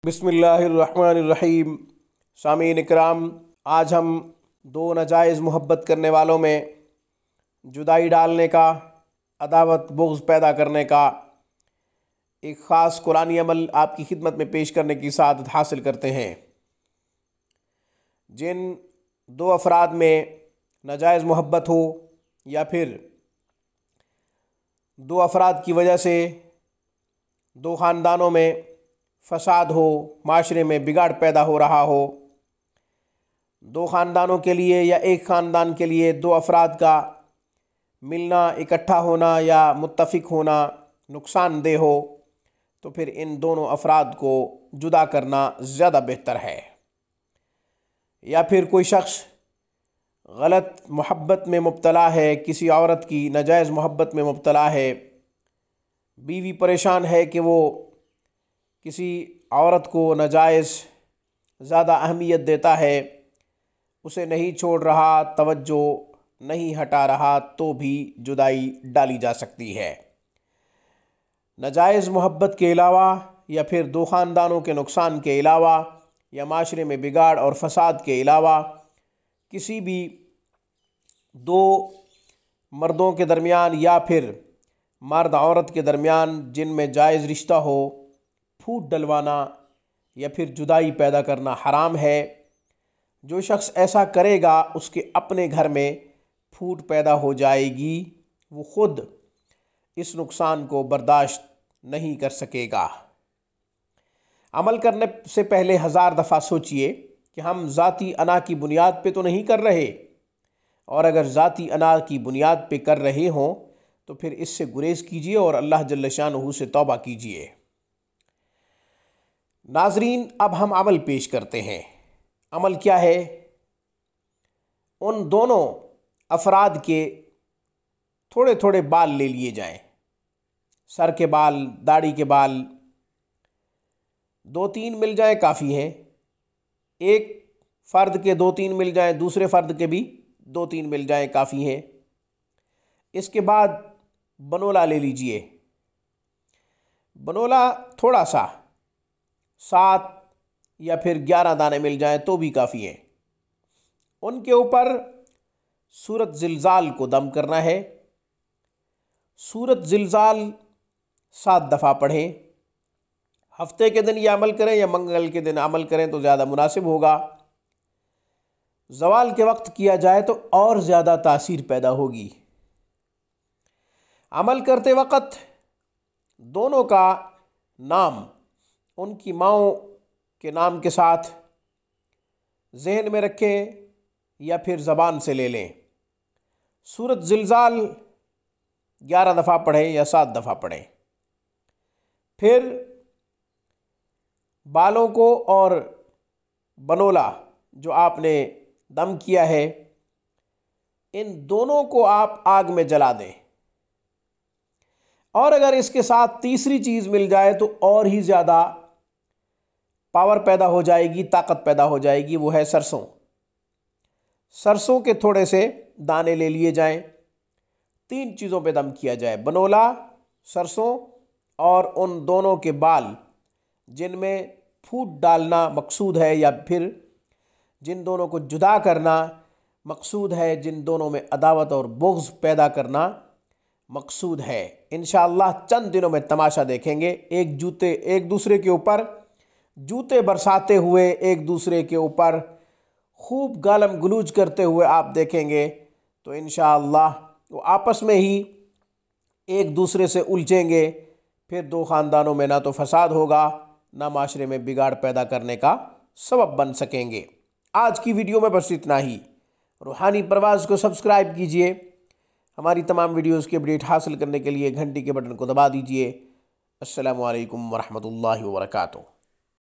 बिस्मिल्लाहिर्रहमानिर्रहीम। सामीन इकराम, आज हम दो नाजायज़ मोहब्बत करने वालों में जुदाई डालने का, अदावत बुग़्ज़ पैदा करने का एक ख़ास कुरानी अमल आपकी खिदमत में पेश करने की सआदत हासिल करते हैं। जिन दो अफराद में नाजायज़ मोहब्बत हो या फिर दो अफराद की वजह से दो ख़ानदानों में फ़साद हो, माशरे में बिगाड़ पैदा हो रहा हो, दो ख़ानदानों के लिए या एक ख़ानदान के लिए दो अफराद का मिलना, इकट्ठा होना या मुत्तफ़िक होना नुकसानदेह हो, तो फिर इन दोनों अफराद को जुदा करना ज़्यादा बेहतर है। या फिर कोई शख्स गलत मोहब्बत में मुब्तला है, किसी औरत की नाजायज़ मोहब्बत में मुब्तला है, बीवी परेशान है कि वो किसी औरत को नाजायज़ ज़्यादा अहमियत देता है, उसे नहीं छोड़ रहा, तवज्जो नहीं हटा रहा, तो भी जुदाई डाली जा सकती है। नाजायज़ मोहब्बत के अलावा या फिर दो ख़ानदानों के नुकसान के अलावा या माशरे में बिगाड़ और फ़साद के अलावा किसी भी दो मर्दों के दरमियान या फिर मर्द औरत के दरमियान जिनमें जायज़ रिश्ता हो, फूट डलवाना या फिर जुदाई पैदा करना हराम है। जो शख्स ऐसा करेगा उसके अपने घर में फूट पैदा हो जाएगी, वो ख़ुद इस नुकसान को बर्दाश्त नहीं कर सकेगा। अमल करने से पहले 1000 दफ़ा सोचिए कि हम ज़ाती अना की बुनियाद पे तो नहीं कर रहे, और अगर ज़ाती अना की बुनियाद पे कर रहे हों तो फिर इससे गुरेज़ कीजिए और अल्लाह जल्ल शानुहु से तौबा कीजिए। नाज़रीन, अब हम अमल पेश करते हैं। अमल क्या है? उन दोनों अफराद के थोड़े थोड़े बाल ले लिए जाएं, सर के बाल, दाढ़ी के बाल, 2-3 मिल जाए काफ़ी हैं। एक फ़र्द के 2-3 मिल जाएं, दूसरे फ़र्द के भी 2-3 मिल जाएं, काफ़ी हैं। इसके बाद बनोला ले लीजिए। बनोला थोड़ा सा 7 या फिर 11 दाने मिल जाएं तो भी काफ़ी हैं। उनके ऊपर सूरत ज़िलज़ाल को दम करना है। सूरत ज़िलज़ाल 7 दफ़ा पढ़ें। हफ्ते के दिन यह अमल करें या मंगल के दिन अमल करें तो ज़्यादा मुनासिब होगा। ज़वाल के वक्त किया जाए तो और ज़्यादा तासीर पैदा होगी। अमल करते वक्त दोनों का नाम उनकी माओ के नाम के साथ जहन में रखें या फिर ज़बान से ले लें। सूरत ज़िलज़ाल 11 दफ़ा पढ़ें या 7 दफ़ा पढ़ें। फिर बालों को और बनोला जो आपने दम किया है, इन दोनों को आप आग में जला दें। और अगर इसके साथ तीसरी चीज़ मिल जाए तो और ही ज़्यादा पावर पैदा हो जाएगी, ताकत पैदा हो जाएगी। वो है सरसों। सरसों के थोड़े से दाने ले लिए जाएं। 3 चीज़ों पे दम किया जाए, बनोला, सरसों और उन दोनों के बाल जिनमें फूट डालना मकसूद है या फिर जिन दोनों को जुदा करना मकसूद है, जिन दोनों में अदावत और बुग़्ज़ पैदा करना मकसूद है। इंशाअल्लाह चंद दिनों में तमाशा देखेंगे। एक दूसरे के ऊपर जूते बरसाते हुए, एक दूसरे के ऊपर खूब गालम गलूज करते हुए आप देखेंगे तो इंशाअल्लाह वो आपस में ही एक दूसरे से उलझेंगे। फिर दो ख़ानदानों में ना तो फ़साद होगा, ना माशरे में बिगाड़ पैदा करने का सबब बन सकेंगे। आज की वीडियो में बस इतना ही। रूहानी परवाज़ को सब्सक्राइब कीजिए। हमारी तमाम वीडियोज़ की अपडेट हासिल करने के लिए घंटी के बटन को दबा दीजिए। अस्सलामु अलैकुम वरहमतुल्लाहि वबरकातुहू।